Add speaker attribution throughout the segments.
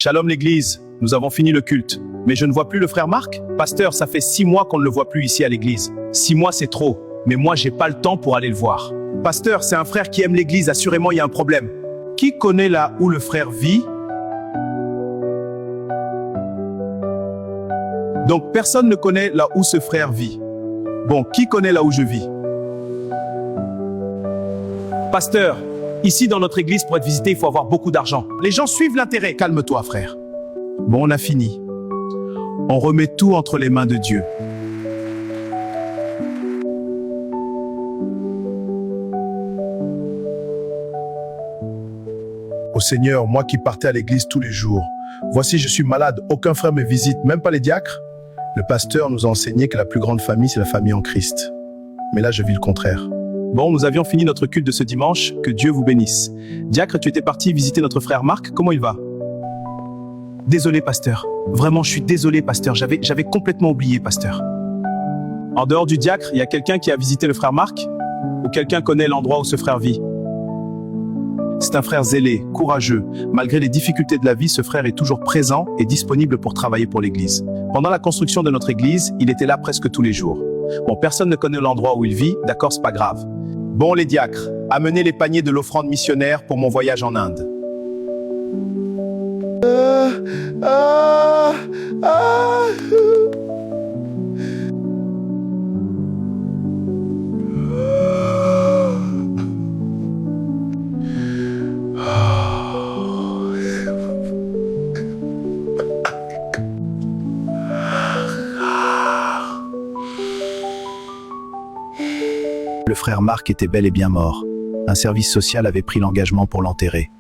Speaker 1: Shalom l'église, nous avons fini le culte. Mais je ne vois plus le frère Marc. Pasteur, ça fait 6 mois qu'on ne le voit plus ici à l'église. 6 mois c'est trop, mais moi j'ai pas le temps pour aller le voir. Pasteur, c'est un frère qui aime l'église, assurément il y a un problème. Qui connaît là où le frère vit? Donc personne ne connaît là où ce frère vit. Bon, qui connaît là où je vis? Pasteur, ici dans notre église, pour être visité, il faut avoir beaucoup d'argent. Les gens suivent l'intérêt. Calme-toi, frère. Bon, on a fini. On remet tout entre les mains de Dieu. Ô Seigneur, moi qui partais à l'église tous les jours, voici je suis malade, aucun frère me visite, même pas les diacres. Le pasteur nous a enseigné que la plus grande famille, c'est la famille en Christ. Mais là, je vis le contraire. Bon, nous avions fini notre culte de ce dimanche, que Dieu vous bénisse. Diacre, tu étais parti visiter notre frère Marc, comment il va? Désolé, pasteur. Vraiment, je suis désolé, pasteur. J'avais complètement oublié, pasteur. En dehors du diacre, il y a quelqu'un qui a visité le frère Marc? Ou quelqu'un connaît l'endroit où ce frère vit? C'est un frère zélé, courageux. Malgré les difficultés de la vie, ce frère est toujours présent et disponible pour travailler pour l'église. Pendant la construction de notre église, il était là presque tous les jours. Bon, personne ne connaît l'endroit où il vit, d'accord, c'est pas grave. Bon, les diacres, amenez les paniers de l'offrande missionnaire pour mon voyage en Inde. Le frère Marc était bel et bien mort. Un service social avait pris l'engagement pour l'enterrer.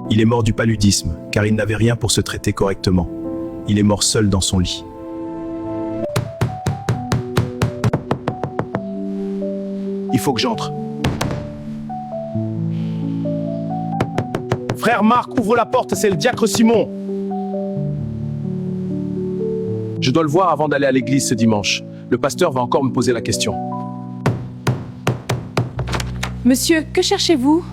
Speaker 1: Il est mort du paludisme, car il n'avait rien pour se traiter correctement. Il est mort seul dans son lit. Il faut que j'entre. Frère Marc, ouvre la porte, c'est le diacre Simon. Je dois le voir avant d'aller à l'église ce dimanche. Le pasteur va encore me poser la question.
Speaker 2: Monsieur, que cherchez-vous?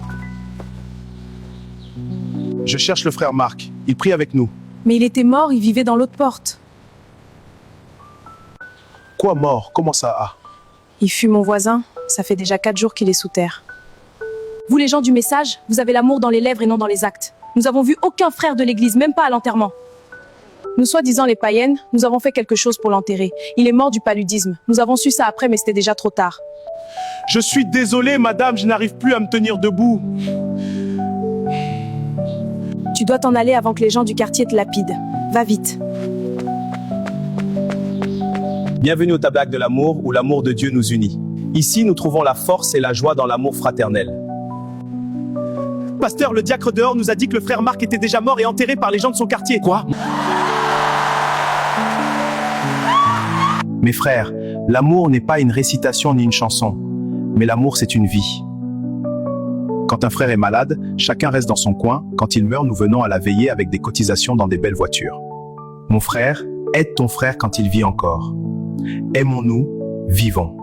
Speaker 1: Je cherche le frère Marc. Il prie avec nous.
Speaker 2: Mais il était mort, il vivait dans l'autre porte.
Speaker 1: Quoi mort? Comment ça? Ah.
Speaker 2: Il fut mon voisin. Ça fait déjà 4 jours qu'il est sous terre. Vous les gens du message, vous avez l'amour dans les lèvres et non dans les actes. Nous avons vu aucun frère de l'église, même pas à l'enterrement. Nous soi-disant les païennes, nous avons fait quelque chose pour l'enterrer. Il est mort du paludisme. Nous avons su ça après, mais c'était déjà trop tard.
Speaker 1: Je suis désolé, madame, je n'arrive plus à me tenir debout.
Speaker 2: Tu dois t'en aller avant que les gens du quartier te lapident. Va vite.
Speaker 1: Bienvenue au tabernacle de l'amour, où l'amour de Dieu nous unit. Ici, nous trouvons la force et la joie dans l'amour fraternel. Pasteur, le diacre dehors nous a dit que le frère Marc était déjà mort et enterré par les gens de son quartier. Quoi? Mes frères, l'amour n'est pas une récitation ni une chanson, mais l'amour c'est une vie. Quand un frère est malade, chacun reste dans son coin. Quand il meurt, nous venons à la veillée avec des cotisations dans des belles voitures. Mon frère, aide ton frère quand il vit encore. Aimons-nous, vivons.